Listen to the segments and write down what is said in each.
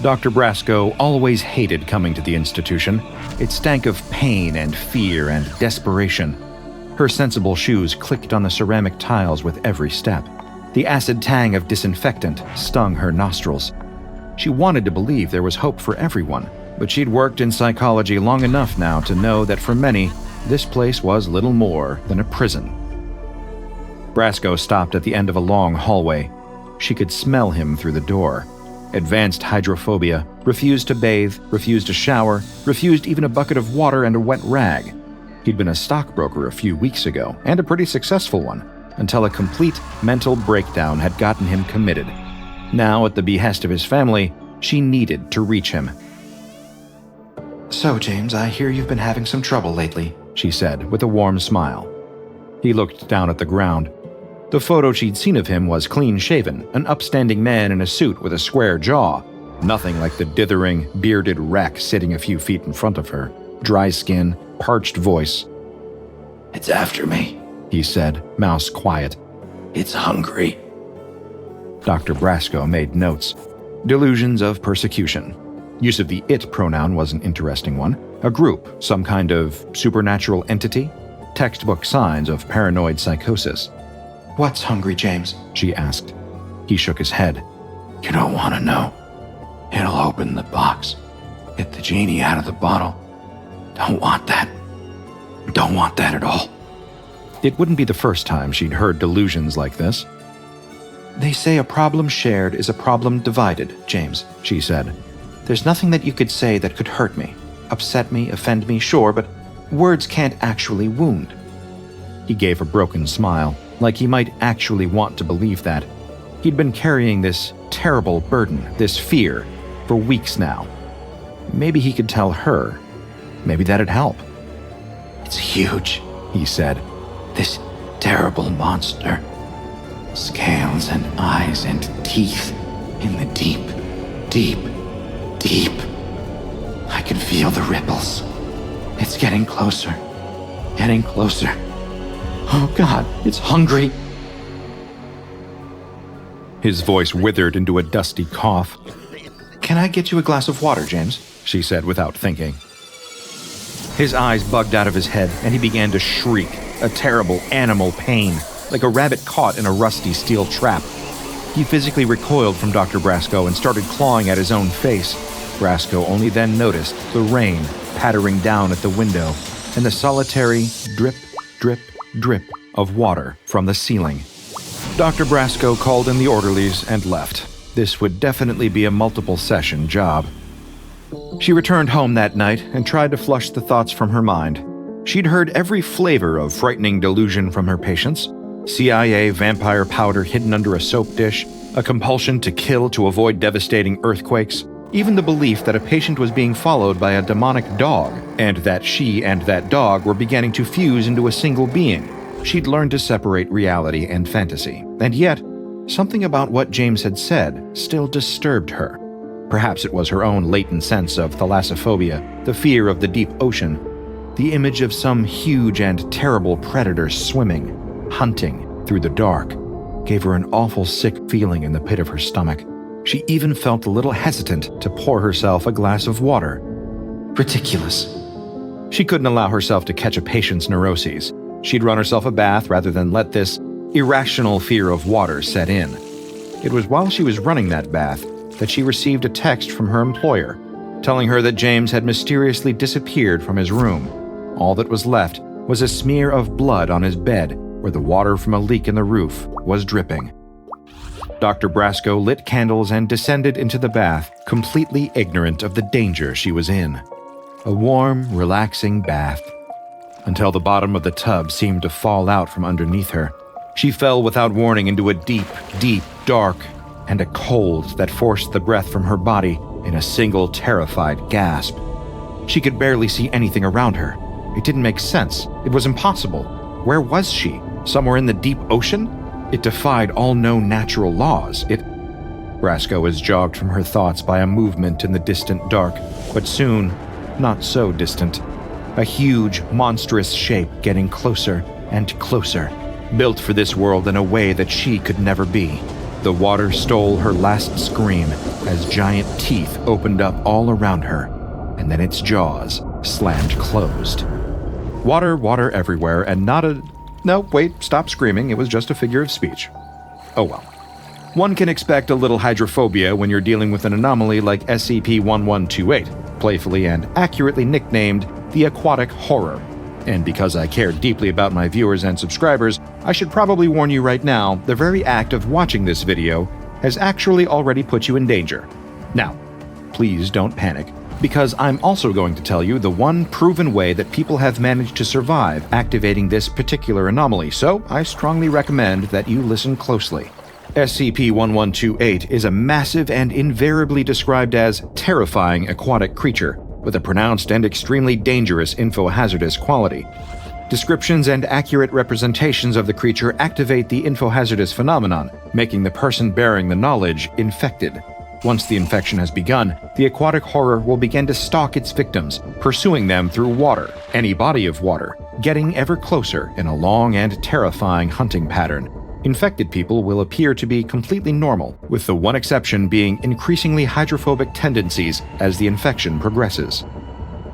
Dr. Brasco always hated coming to the institution. It stank of pain and fear and desperation. Her sensible shoes clicked on the ceramic tiles with every step. The acid tang of disinfectant stung her nostrils. She wanted to believe there was hope for everyone, but she'd worked in psychology long enough now to know that for many, this place was little more than a prison. Brasco stopped at the end of a long hallway. She could smell him through the door. Advanced hydrophobia, refused to bathe, refused to shower, refused even a bucket of water and a wet rag. He'd been a stockbroker a few weeks ago, and a pretty successful one, until a complete mental breakdown had gotten him committed. Now, at the behest of his family, she needed to reach him. "So, James, I hear you've been having some trouble lately," she said with a warm smile. He looked down at the ground. The photo she'd seen of him was clean-shaven, an upstanding man in a suit with a square jaw, nothing like the dithering, bearded wreck sitting a few feet in front of her. Dry skin, parched voice. "It's after me," he said, mouse quiet. "It's hungry." Dr. Brasco made notes. Delusions of persecution. Use of the it pronoun was an interesting one. A group, some kind of supernatural entity? Textbook signs of paranoid psychosis. "What's hungry, James?" she asked. He shook his head. "You don't want to know. It'll open the box. Get the genie out of the bottle. Don't want that. Don't want that at all." It wouldn't be the first time she'd heard delusions like this. "They say a problem shared is a problem divided, James," she said. "There's nothing that you could say that could hurt me, upset me, offend me, sure, but words can't actually wound." He gave a broken smile, like he might actually want to believe that. He'd been carrying this terrible burden, this fear, for weeks now. Maybe he could tell her. Maybe that'd help. "It's huge," he said. "This terrible monster. Scales and eyes and teeth in the deep, deep, deep. I can feel the ripples. It's getting closer. Getting closer. Oh God, it's hungry." His voice withered into a dusty cough. "Can I get you a glass of water, James?" she said without thinking. His eyes bugged out of his head, and he began to shriek, a terrible animal pain, like a rabbit caught in a rusty steel trap. He physically recoiled from Dr. Brasco and started clawing at his own face. Brasco only then noticed the rain pattering down at the window and the solitary drip, drip, drip of water from the ceiling. Dr. Brasco called in the orderlies and left. This would definitely be a multiple-session job. She returned home that night and tried to flush the thoughts from her mind. She'd heard every flavor of frightening delusion from her patients. CIA vampire powder hidden under a soap dish, a compulsion to kill to avoid devastating earthquakes, even the belief that a patient was being followed by a demonic dog, and that she and that dog were beginning to fuse into a single being. She'd learned to separate reality and fantasy, and yet, something about what James had said still disturbed her. Perhaps it was her own latent sense of thalassophobia, the fear of the deep ocean, the image of some huge and terrible predator swimming, hunting through the dark, gave her an awful sick feeling in the pit of her stomach. She even felt a little hesitant to pour herself a glass of water. Ridiculous. She couldn't allow herself to catch a patient's neuroses. She'd run herself a bath rather than let this irrational fear of water set in. It was while she was running that bath that she received a text from her employer, telling her that James had mysteriously disappeared from his room. All that was left was a smear of blood on his bed, where the water from a leak in the roof was dripping. Dr. Brasco lit candles and descended into the bath, completely ignorant of the danger she was in. A warm, relaxing bath. Until the bottom of the tub seemed to fall out from underneath her. She fell without warning into a deep, deep, dark, and a cold that forced the breath from her body in a single terrified gasp. She could barely see anything around her. It didn't make sense. It was impossible. Where was she? Somewhere in the deep ocean? It defied all known natural laws. Brasco was jogged from her thoughts by a movement in the distant dark, but soon, not so distant. A huge, monstrous shape getting closer and closer, built for this world in a way that she could never be. The water stole her last scream as giant teeth opened up all around her, and then its jaws slammed closed. Water, water everywhere, and not a... No, wait, stop screaming. It was just a figure of speech. Oh well. One can expect a little hydrophobia when you're dealing with an anomaly like SCP-1128, playfully and accurately nicknamed the Aquatic Horror. And because I care deeply about my viewers and subscribers, I should probably warn you right now, the very act of watching this video has actually already put you in danger. Now, please don't panic, because I'm also going to tell you the one proven way that people have managed to survive activating this particular anomaly, so I strongly recommend that you listen closely. SCP-1128 is a massive and invariably described as terrifying aquatic creature with a pronounced and extremely dangerous infohazardous quality. Descriptions and accurate representations of the creature activate the infohazardous phenomenon, making the person bearing the knowledge infected. Once the infection has begun, the aquatic horror will begin to stalk its victims, pursuing them through water, any body of water, getting ever closer in a long and terrifying hunting pattern. Infected people will appear to be completely normal, with the one exception being increasingly hydrophobic tendencies as the infection progresses.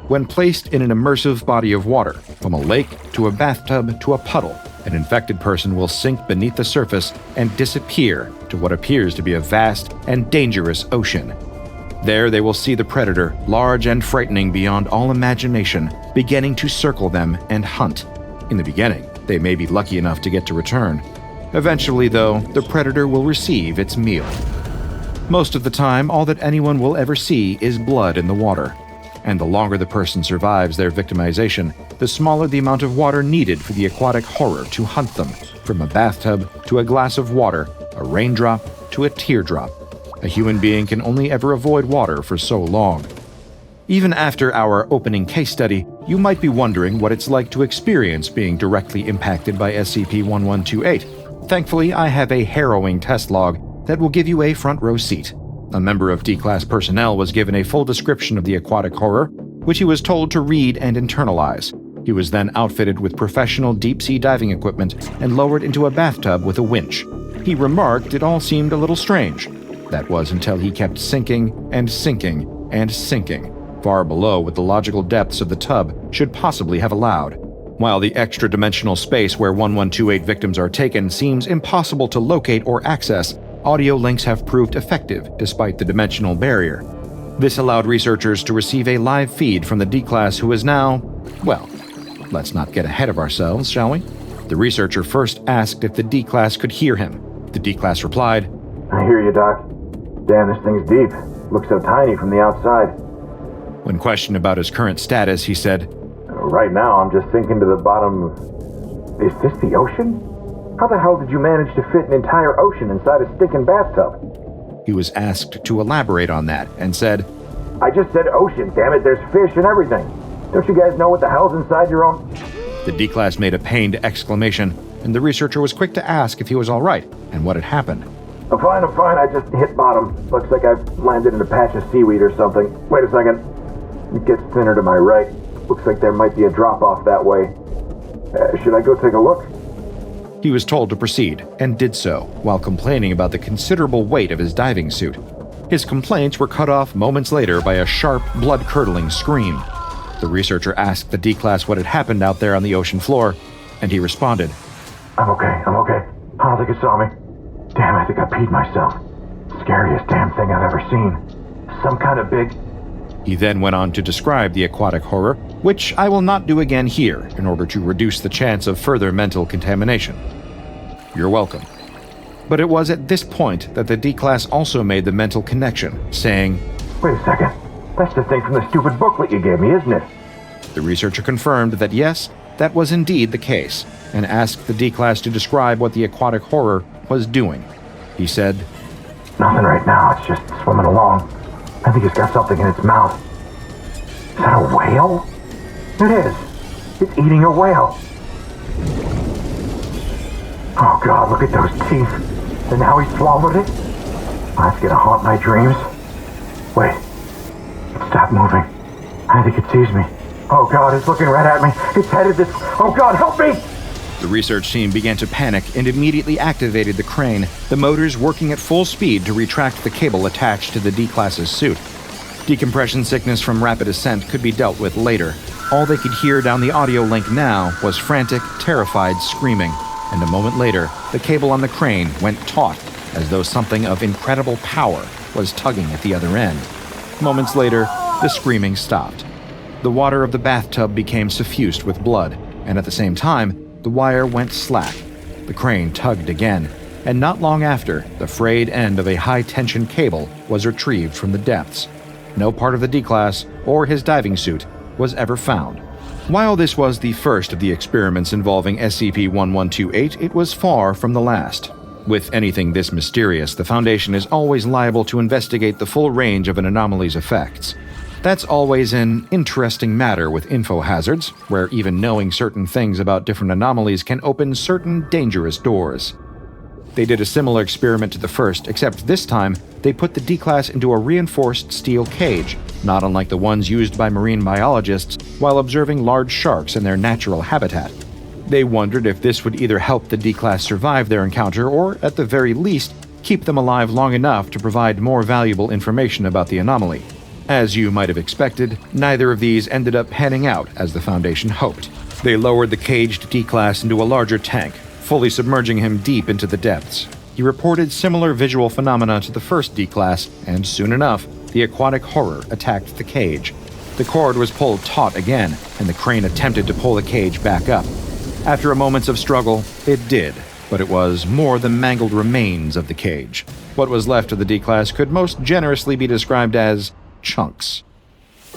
When placed in an immersive body of water, from a lake to a bathtub to a puddle, an infected person will sink beneath the surface and disappear to what appears to be a vast and dangerous ocean. There they will see the predator, large and frightening beyond all imagination, beginning to circle them and hunt. In the beginning, they may be lucky enough to get to return. Eventually, though, the predator will receive its meal. Most of the time, all that anyone will ever see is blood in the water. And the longer the person survives their victimization, the smaller the amount of water needed for the aquatic horror to hunt them, from a bathtub to a glass of water, a raindrop to a teardrop. A human being can only ever avoid water for so long. Even after our opening case study, you might be wondering what it's like to experience being directly impacted by SCP-1128. Thankfully, I have a harrowing test log that will give you a front row seat. A member of D-Class personnel was given a full description of the aquatic horror, which he was told to read and internalize. He was then outfitted with professional deep-sea diving equipment and lowered into a bathtub with a winch. He remarked it all seemed a little strange. That was until he kept sinking and sinking and sinking, far below what the logical depths of the tub should possibly have allowed. While the extra-dimensional space where 1128 victims are taken seems impossible to locate or access, audio links have proved effective despite the dimensional barrier. This allowed researchers to receive a live feed from the D-Class who is now... well, let's not get ahead of ourselves, shall we? The researcher first asked if the D-Class could hear him. The D-Class replied, "I hear you, Doc. Damn, this thing's deep. Looks so tiny from the outside." When questioned about his current status, he said, "Right now, I'm just sinking to the bottom of... Is this the ocean? How the hell did you manage to fit an entire ocean inside a stinking bathtub?" He was asked to elaborate on that and said, "I just said ocean, damn it. There's fish and everything. Don't you guys know what the hell's inside your own..." The D-Class made a pained exclamation, and the researcher was quick to ask if he was all right and what had happened. I'm fine. I just hit bottom. Looks like I've landed in a patch of seaweed or something. Wait a second. It gets thinner to my right. Looks like there might be a drop-off that way. Should I go take a look?" He was told to proceed, and did so, while complaining about the considerable weight of his diving suit. His complaints were cut off moments later by a sharp, blood-curdling scream. The researcher asked the D-Class what had happened out there on the ocean floor, and he responded, I'm okay. I don't think it saw me. Damn, I think I peed myself. Scariest damn thing I've ever seen. Some kind of big... He then went on to describe the aquatic horror, which I will not do again here in order to reduce the chance of further mental contamination. You're welcome. But it was at this point that the D-Class also made the mental connection, saying, Wait a second. That's the thing from the stupid booklet you gave me, isn't it? The researcher confirmed that yes, that was indeed the case, and asked the D-Class to describe what the aquatic horror was doing. He said, Nothing right now, it's just swimming along. I think it's got something in its mouth. Is that a whale? It is. It's eating a whale. Oh God, look at those teeth. And now he swallowed it? That's gonna haunt my dreams. Wait. It stopped moving. I think it sees me. Oh God, it's looking right at me. It's headed this... Oh God, help me! The research team began to panic and immediately activated the crane, the motors working at full speed to retract the cable attached to the D-Class's suit. Decompression sickness from rapid ascent could be dealt with later. All they could hear down the audio link now was frantic, terrified screaming, and a moment later, the cable on the crane went taut, as though something of incredible power was tugging at the other end. Moments later, the screaming stopped. The water of the bathtub became suffused with blood, and at the same time, the wire went slack. The crane tugged again, and not long after, the frayed end of a high-tension cable was retrieved from the depths. No part of the D-Class or his diving suit was ever found. While this was the first of the experiments involving SCP-1128, it was far from the last. With anything this mysterious, the Foundation is always liable to investigate the full range of an anomaly's effects. That's always an interesting matter with info hazards, where even knowing certain things about different anomalies can open certain dangerous doors. They did a similar experiment to the first, except this time, they put the D-Class into a reinforced steel cage, not unlike the ones used by marine biologists while observing large sharks in their natural habitat. They wondered if this would either help the D-Class survive their encounter or, at the very least, keep them alive long enough to provide more valuable information about the anomaly. As you might have expected, neither of these ended up panning out as the Foundation hoped. They lowered the caged D-Class into a larger tank, fully submerging him deep into the depths. He reported similar visual phenomena to the first D-Class, and soon enough, the aquatic horror attacked the cage. The cord was pulled taut again, and the crane attempted to pull the cage back up. After a moment of struggle, it did, but it was more the mangled remains of the cage. What was left of the D-Class could most generously be described as chunks.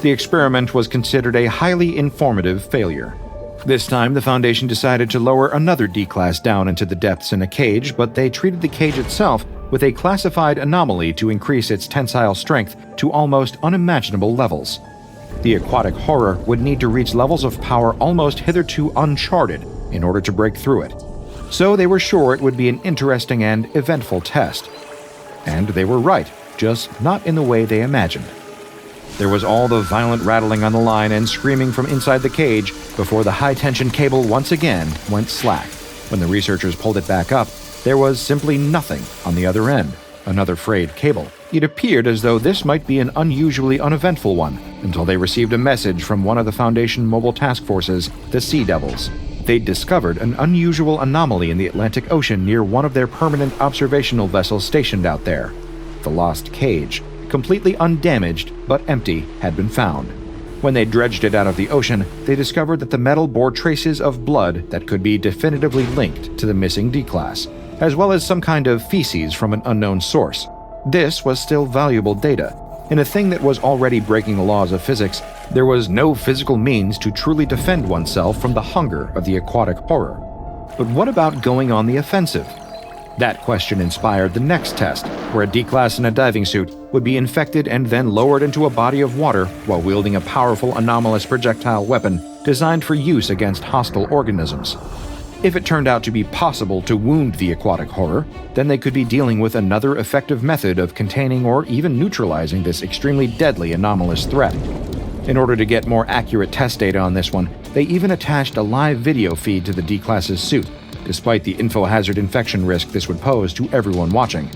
The experiment was considered a highly informative failure. This time, the Foundation decided to lower another D-Class down into the depths in a cage, but they treated the cage itself with a classified anomaly to increase its tensile strength to almost unimaginable levels. The aquatic horror would need to reach levels of power almost hitherto uncharted in order to break through it. So they were sure it would be an interesting and eventful test. And they were right, just not in the way they imagined. There was all the violent rattling on the line and screaming from inside the cage before the high-tension cable once again went slack. When the researchers pulled it back up, there was simply nothing on the other end, another frayed cable. It appeared as though this might be an unusually uneventful one, until they received a message from one of the Foundation mobile task forces, the Sea Devils. They'd discovered an unusual anomaly in the Atlantic Ocean near one of their permanent observational vessels stationed out there. The lost cage, completely undamaged but empty, had been found. When they dredged it out of the ocean, they discovered that the metal bore traces of blood that could be definitively linked to the missing D-Class, as well as some kind of feces from an unknown source. This was still valuable data. In a thing that was already breaking the laws of physics, there was no physical means to truly defend oneself from the hunger of the aquatic horror. But what about going on the offensive? That question inspired the next test, where a D-Class in a diving suit would be infected and then lowered into a body of water while wielding a powerful anomalous projectile weapon designed for use against hostile organisms. If it turned out to be possible to wound the aquatic horror, then they could be dealing with another effective method of containing or even neutralizing this extremely deadly anomalous threat. In order to get more accurate test data on this one, they even attached a live video feed to the D-Class's suit, despite the infohazard infection risk this would pose to everyone watching.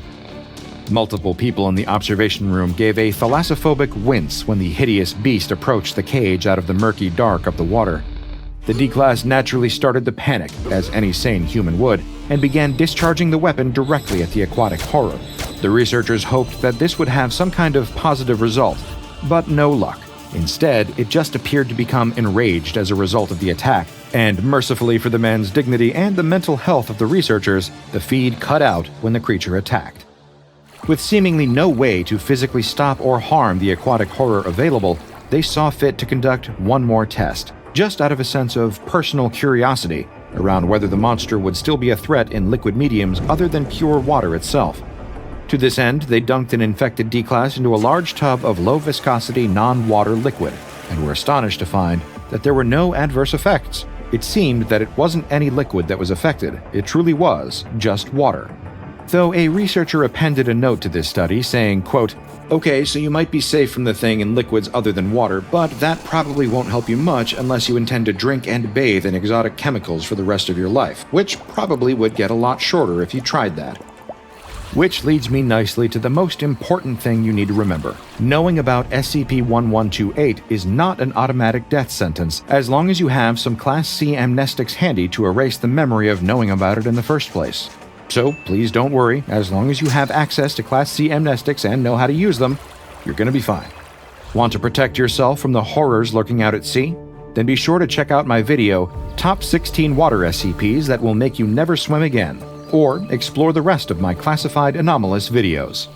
Multiple people in the observation room gave a thalassophobic wince when the hideous beast approached the cage out of the murky dark of the water. The D-Class naturally started to panic, as any sane human would, and began discharging the weapon directly at the aquatic horror. The researchers hoped that this would have some kind of positive result, but no luck. Instead, it just appeared to become enraged as a result of the attack, and mercifully for the men's dignity and the mental health of the researchers, the feed cut out when the creature attacked. With seemingly no way to physically stop or harm the aquatic horror available, they saw fit to conduct one more test, just out of a sense of personal curiosity around whether the monster would still be a threat in liquid mediums other than pure water itself. To this end, they dunked an infected D-Class into a large tub of low-viscosity non-water liquid, and were astonished to find that there were no adverse effects. It seemed that it wasn't any liquid that was affected, it truly was just water. Though a researcher appended a note to this study saying, quote, "Okay, so you might be safe from the thing in liquids other than water, but that probably won't help you much unless you intend to drink and bathe in exotic chemicals for the rest of your life, which probably would get a lot shorter if you tried that." Which leads me nicely to the most important thing you need to remember. Knowing about SCP-1128 is not an automatic death sentence, as long as you have some Class C amnestics handy to erase the memory of knowing about it in the first place. So please don't worry, as long as you have access to Class C amnestics and know how to use them, you're going to be fine. Want to protect yourself from the horrors lurking out at sea? Then be sure to check out my video, Top 16 Water SCPs That Will Make You Never Swim Again, or explore the rest of my classified anomalous videos.